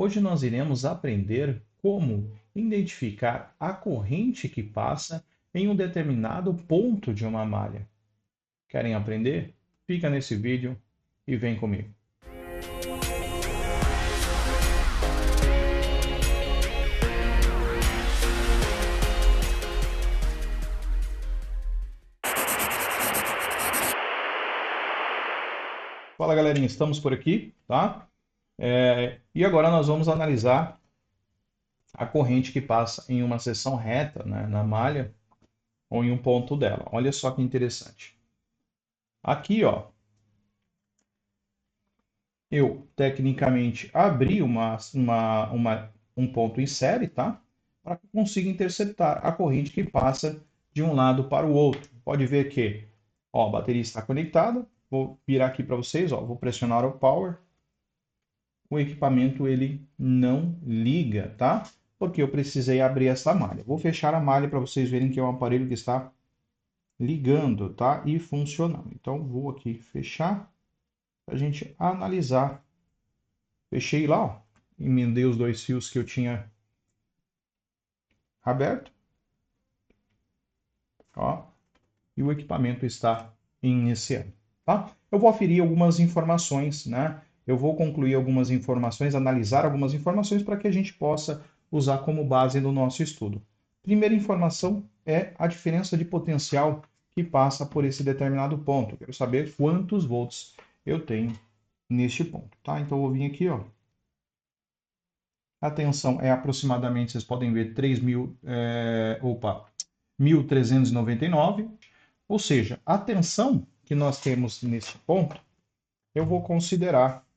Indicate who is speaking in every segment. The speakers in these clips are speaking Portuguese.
Speaker 1: Hoje nós iremos aprender como identificar a corrente que passa em um determinado ponto de uma malha. Querem aprender? Fica nesse vídeo e vem comigo. Fala galerinha, estamos por aqui, tá? E agora nós vamos analisar a corrente que passa em uma seção reta, né, na malha ou em um ponto dela. Olha só que interessante. Aqui, ó, eu tecnicamente abri um ponto em série, tá? Para que eu consiga interceptar a corrente que passa de um lado para o outro. Pode ver que, ó, a bateria está conectada. Vou virar aqui para vocês, ó, vou pressionar o power. O equipamento ele não liga, tá? Porque eu precisei abrir essa malha. Vou fechar a malha para vocês verem que é um aparelho que está ligando, tá? E funcionando. Então vou aqui fechar para a gente analisar. Fechei lá, ó, emendei os dois fios que eu tinha aberto, ó, e o equipamento está iniciando, tá? Eu vou aferir algumas informações, né? Eu vou concluir algumas informações, analisar algumas informações para que a gente possa usar como base no nosso estudo. Primeira informação é a diferença de potencial que passa por esse determinado ponto. Eu quero saber quantos volts eu tenho neste ponto, tá? Então eu vou vir aqui, ó. A tensão é aproximadamente, vocês podem ver, 1.399. Ou seja, a tensão que nós temos nesse ponto, eu vou considerar,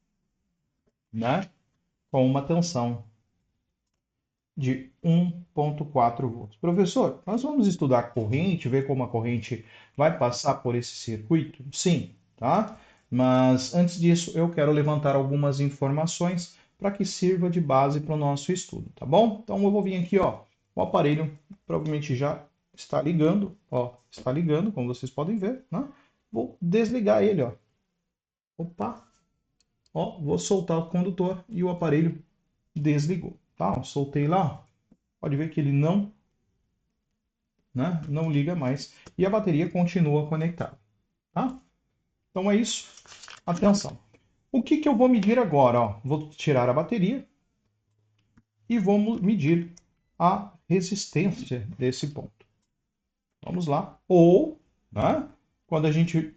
Speaker 1: né, com uma tensão de 1,4 volts. Professor, nós vamos estudar a corrente, ver como a corrente vai passar por esse circuito? Sim, tá? Mas antes disso, eu quero levantar algumas informações para que sirva de base para o nosso estudo, tá bom? Então eu vou vir aqui, ó, o aparelho provavelmente já está ligando, ó, está ligando, como vocês podem ver, né? Vou desligar ele, ó. Opa, ó, vou soltar o condutor e o aparelho desligou, tá? Eu soltei lá, pode ver que ele não, né, não liga mais e a bateria continua conectada, tá? Então é isso. Atenção. O que que eu vou medir agora? Ó, vou tirar a bateria e vou medir a resistência desse ponto. Vamos lá. Ou, né, quando a gente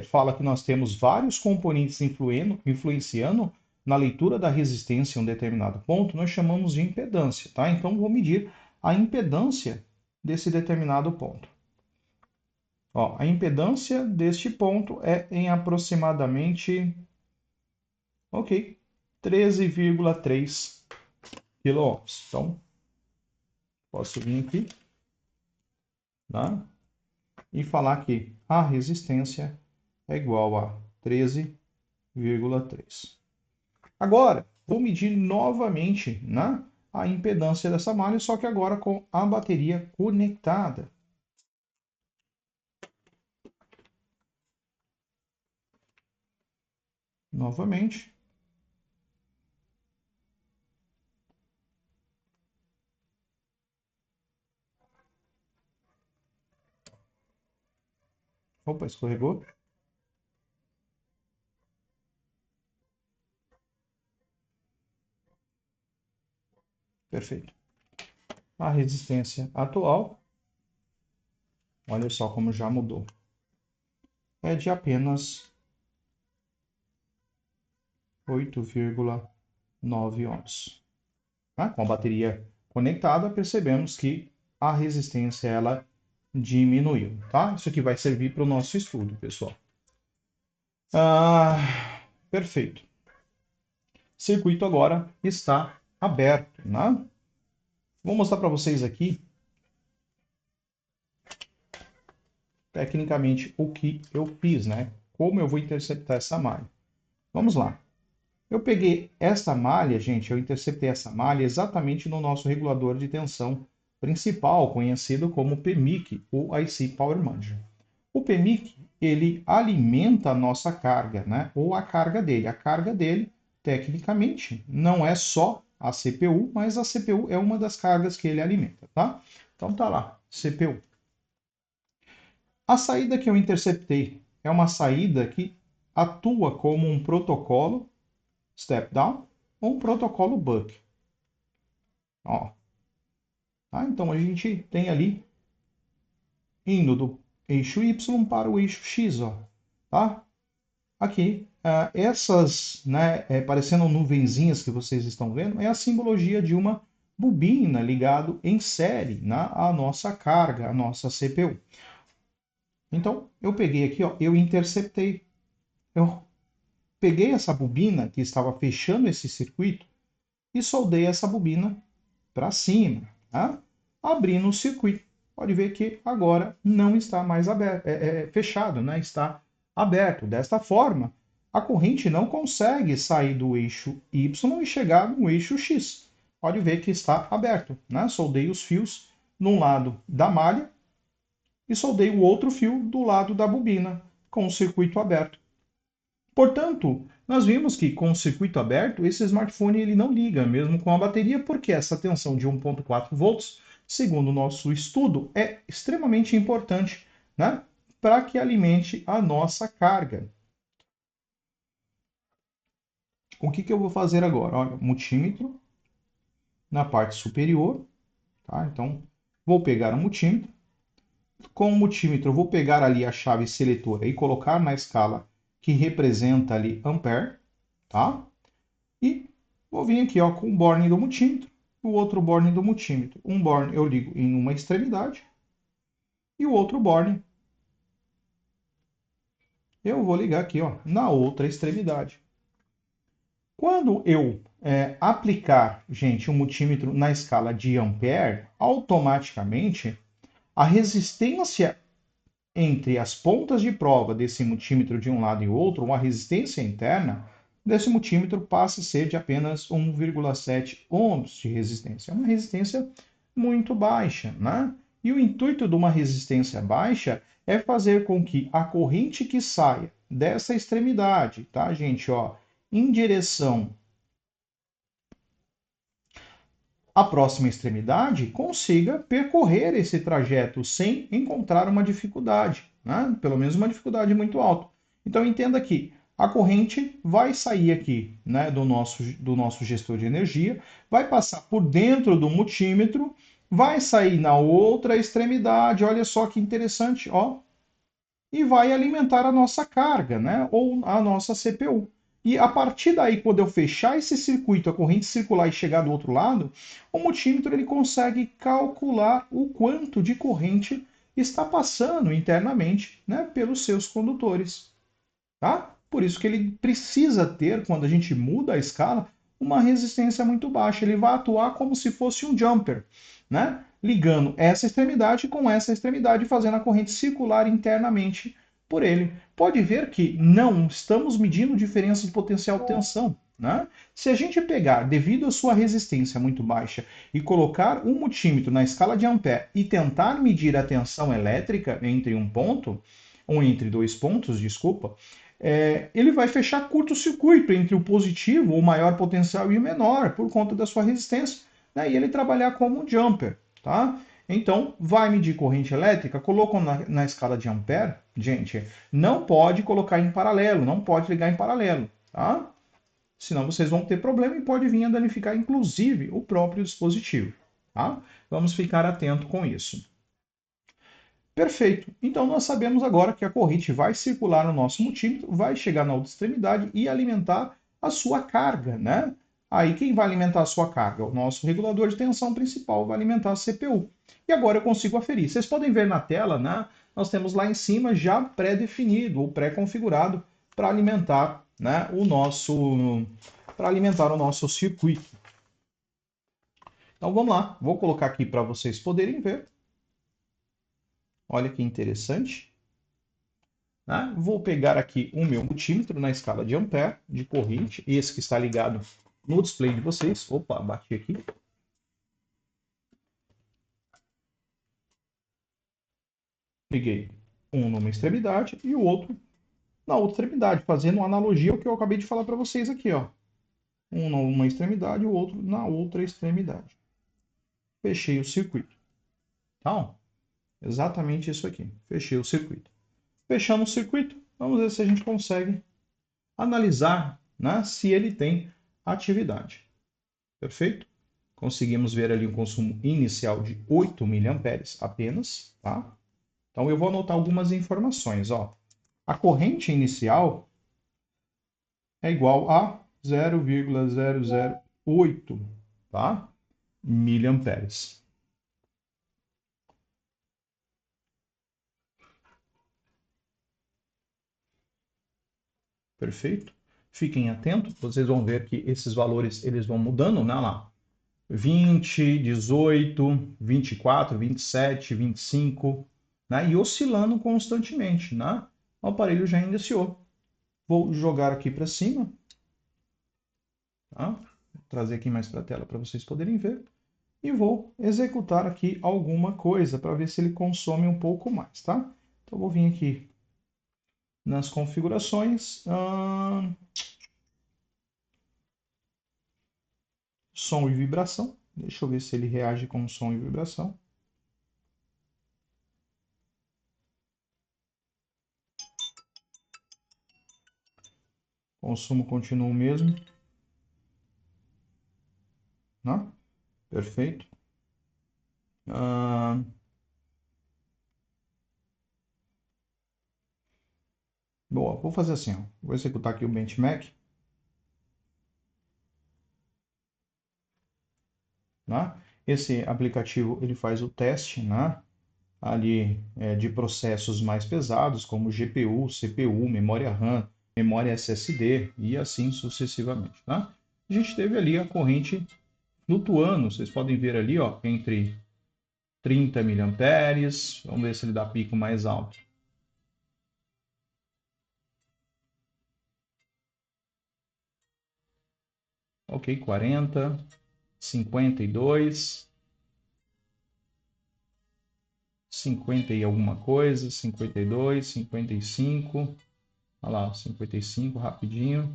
Speaker 1: fala que nós temos vários componentes influenciando na leitura da resistência em um determinado ponto, nós chamamos de impedância, tá? Então, vou medir a impedância desse determinado ponto. Ó, a impedância deste ponto é em aproximadamente, ok, 13,3 kΩ. Então, posso vir aqui, tá? E falar que a resistência é igual a 13,3. Agora, vou medir novamente, né, a impedância dessa malha, só que agora com a bateria conectada. Novamente. Opa, escorregou. Perfeito. A resistência atual, olha só como já mudou, é de apenas 8,9 ohms. Tá? Com a bateria conectada, percebemos que a resistência ela diminuiu. Tá? Isso aqui vai servir para o nosso estudo, pessoal. Perfeito. O circuito agora está aberto. Né? Vou mostrar para vocês aqui, tecnicamente, o que eu fiz, né? Como eu vou interceptar essa malha. Vamos lá. Eu peguei essa malha, gente, eu interceptei essa malha exatamente no nosso regulador de tensão principal, conhecido como PMIC, ou IC Power Manager. O PMIC, ele alimenta a nossa carga, né? Ou a carga dele. A carga dele, tecnicamente, não é só a CPU, mas a CPU é uma das cargas que ele alimenta, tá? Então tá lá, CPU. A saída que eu interceptei é uma saída que atua como um protocolo step down ou um protocolo buck. Ó, tá? Então a gente tem ali indo do eixo Y para o eixo X, ó, tá? Aqui, essas, né, parecendo nuvenzinhas que vocês estão vendo, é a simbologia de uma bobina ligado em série, né, à nossa carga, à nossa CPU. Então, eu peguei aqui, ó, eu interceptei. Eu peguei essa bobina que estava fechando esse circuito e soldei essa bobina para cima, tá? Abrindo o circuito. Pode ver que agora não está mais aberto, fechado, né? Está aberto. Desta forma, a corrente não consegue sair do eixo Y e chegar no eixo X. Pode ver que está aberto, né? Soldei os fios num lado da malha e soldei o outro fio do lado da bobina, com o circuito aberto. Portanto, nós vimos que com o circuito aberto, esse smartphone ele não liga, mesmo com a bateria, porque essa tensão de 1.4 volts, segundo o nosso estudo, é extremamente importante, né, para que alimente a nossa carga. O que eu vou fazer agora? Olha, multímetro na parte superior, tá? Então, vou pegar o multímetro. Com o multímetro, eu vou pegar ali a chave seletora e colocar na escala que representa ali ampere, tá? E vou vir aqui ó, com o borne do multímetro, o outro borne do multímetro. Um borne eu ligo em uma extremidade e o outro borne eu vou ligar aqui ó, na outra extremidade. Quando eu aplicar, gente, um multímetro na escala de ampere, automaticamente a resistência entre as pontas de prova desse multímetro de um lado e outro, uma resistência interna desse multímetro passa a ser de apenas 1,7 ohms de resistência. É uma resistência muito baixa, né? E o intuito de uma resistência baixa é fazer com que a corrente que saia dessa extremidade, tá, gente, ó, em direção à próxima extremidade, consiga percorrer esse trajeto sem encontrar uma dificuldade, né? Pelo menos uma dificuldade muito alta. Então entenda que a corrente vai sair aqui, né, do nosso gestor de energia, vai passar por dentro do multímetro, vai sair na outra extremidade, olha só que interessante, ó, e vai alimentar a nossa carga, né? Ou a nossa CPU. E a partir daí, quando eu fechar esse circuito, a corrente circular e chegar do outro lado, o multímetro ele consegue calcular o quanto de corrente está passando internamente, né, pelos seus condutores, tá? Por isso que ele precisa ter, quando a gente muda a escala, uma resistência muito baixa. Ele vai atuar como se fosse um jumper, né? Ligando essa extremidade com essa extremidade, fazendo a corrente circular internamente por ele. Pode ver que não estamos medindo diferença de potencial tensão, né? Se a gente pegar, devido à sua resistência muito baixa, e colocar um multímetro na escala de ampere e tentar medir a tensão elétrica entre um ponto, ou entre dois pontos, desculpa, ele vai fechar curto-circuito entre o positivo, o maior potencial, e o menor, por conta da sua resistência, né? E ele trabalhar como um jumper, tá? Então, vai medir corrente elétrica, colocam na escala de ampere, gente, não pode colocar em paralelo, não pode ligar em paralelo, tá? Senão vocês vão ter problema e pode vir a danificar, inclusive, o próprio dispositivo, tá? Vamos ficar atento com isso. Perfeito. Então nós sabemos agora que a corrente vai circular no nosso multímetro, vai chegar na outra extremidade e alimentar a sua carga, né? Aí quem vai alimentar a sua carga? O nosso regulador de tensão principal vai alimentar a CPU. E agora eu consigo aferir. Vocês podem ver na tela, né? Nós temos lá em cima já pré-definido ou pré-configurado para alimentar, né, o nosso circuito. Então vamos lá, vou colocar aqui para vocês poderem ver. Olha que interessante. Né? Vou pegar aqui o meu multímetro na escala de ampere, de corrente, esse que está ligado no display de vocês. Opa, bati aqui. Liguei um numa extremidade e o outro na outra extremidade, fazendo uma analogia ao que eu acabei de falar para vocês aqui, ó. um numa extremidade e o outro na outra extremidade. Fechei o circuito. Então, exatamente isso aqui. Fechei o circuito. Fechamos o circuito, vamos ver se a gente consegue analisar, né, se ele tem atividade. Perfeito? Conseguimos ver ali um consumo inicial de 8 miliamperes apenas, tá? Então eu vou anotar algumas informações, ó. A corrente inicial é igual a 0,008, tá? Miliamperes. Perfeito? Fiquem atentos, vocês vão ver que esses valores eles vão mudando, né, lá. 20, 18, 24, 27, 25, né? E oscilando constantemente, né? O aparelho já iniciou. Vou jogar aqui para cima, tá? Vou trazer aqui mais para a tela para vocês poderem ver. E vou executar aqui alguma coisa para ver se ele consome um pouco mais, tá? Então vou vir aqui nas configurações, som e vibração. Deixa eu ver se ele reage com som e vibração. Consumo continua o mesmo, né? Perfeito. Boa, vou fazer assim, ó. Vou executar aqui o benchmark, né? Esse aplicativo ele faz o teste, né? Ali de processos mais pesados, como GPU, CPU, memória RAM, memória SSD e assim sucessivamente, tá? A gente teve ali a corrente flutuando, vocês podem ver ali, ó, entre 30 miliamperes, vamos ver se ele dá pico mais alto. Ok, 40, 52, 50 e alguma coisa, 52, 55, olha lá, 55 rapidinho.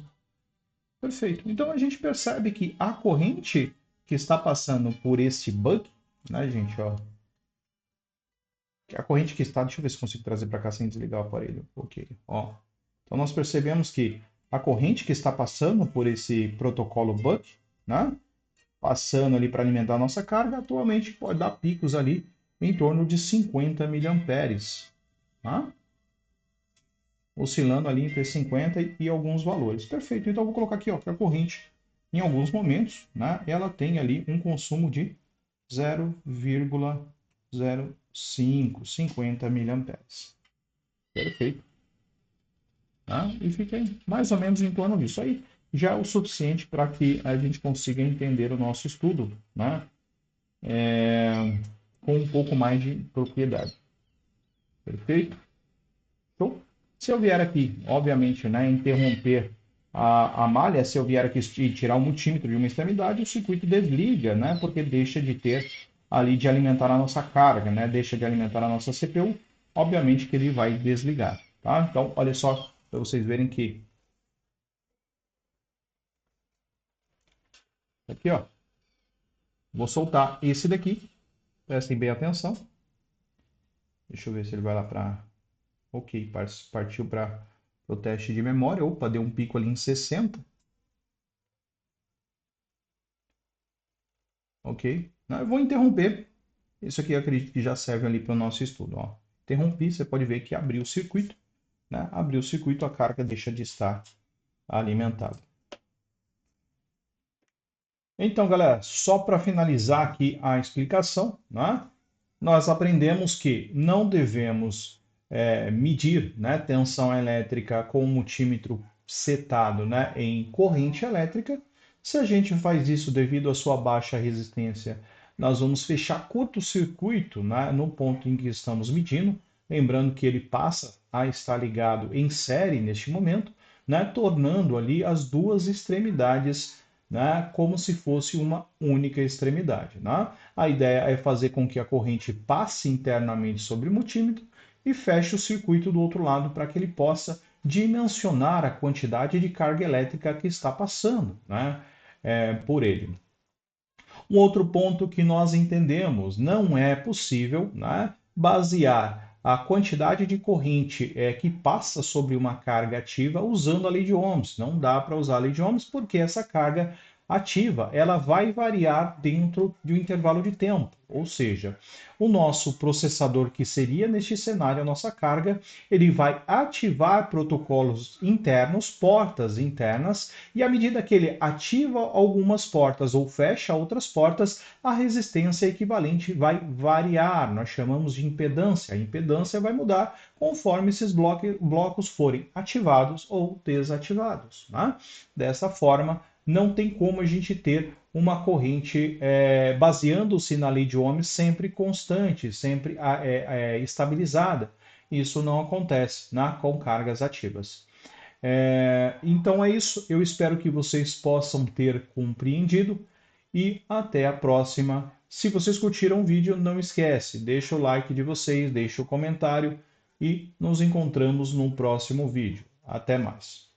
Speaker 1: Perfeito. Então a gente percebe que a corrente que está passando por esse bug, né, gente, ó, a corrente que está, deixa eu ver se consigo trazer para cá sem desligar o aparelho. Ok, ó. Então nós percebemos que a corrente que está passando por esse protocolo bug, né, passando ali para alimentar a nossa carga, atualmente pode dar picos ali em torno de 50 miliamperes, tá? Oscilando ali entre 50 e alguns valores. Perfeito. Então eu vou colocar aqui, ó, que a corrente, em alguns momentos, né, ela tem ali um consumo de 0,05, 50 miliamperes. Perfeito. Tá? E fica mais ou menos em torno disso. Aí já é o suficiente para que a gente consiga entender o nosso estudo, né? Com um pouco mais de propriedade. Perfeito? Então, se eu vier aqui, obviamente, né, interromper a malha, se eu vier aqui e tirar o multímetro de uma extremidade, o circuito desliga, né, porque deixa de ter ali de alimentar a nossa carga, né, deixa de alimentar a nossa CPU, obviamente que ele vai desligar, tá? Então, olha só, para vocês verem que aqui, ó, vou soltar esse daqui, prestem bem atenção. Deixa eu ver se ele vai lá para... Ok, partiu para o teste de memória. Opa, deu um pico ali em 60. Ok? Eu vou interromper. Isso aqui eu acredito que já serve ali para o nosso estudo. Ó. Interrompi, você pode ver que abriu o circuito. Né? Abriu o circuito, a carga deixa de estar alimentada. Então, galera, só para finalizar aqui a explicação, né? Nós aprendemos que não devemos medir, né, tensão elétrica com um multímetro setado, né, em corrente elétrica. Se a gente faz isso devido à sua baixa resistência, nós vamos fechar curto-circuito, né, no ponto em que estamos medindo, lembrando que ele passa a estar ligado em série neste momento, né, tornando ali as duas extremidades, né, como se fosse uma única extremidade. Né? A ideia é fazer com que a corrente passe internamente sobre o multímetro e feche o circuito do outro lado para que ele possa dimensionar a quantidade de carga elétrica que está passando. Né? por ele. Um outro ponto que nós entendemos, não é possível, né, basear a quantidade de corrente que passa sobre uma carga ativa usando a lei de Ohms. Não dá para usar a lei de Ohms porque essa carga ativa ela vai variar dentro de um intervalo de tempo. Ou seja, o nosso processador, que seria neste cenário a nossa carga, ele vai ativar protocolos internos, portas internas, e à medida que ele ativa algumas portas ou fecha outras portas, a resistência equivalente vai variar. Nós chamamos de impedância. A impedância vai mudar conforme esses blocos forem ativados ou desativados. Né? Dessa forma, não tem como a gente ter uma corrente baseando-se na lei de Ohms sempre constante, sempre estabilizada. Isso não acontece, né, com cargas ativas. Então é isso. Eu espero que vocês possam ter compreendido e até a próxima. Se vocês curtiram o vídeo, não esquece, deixa o like de vocês, deixa o comentário e nos encontramos no próximo vídeo. Até mais.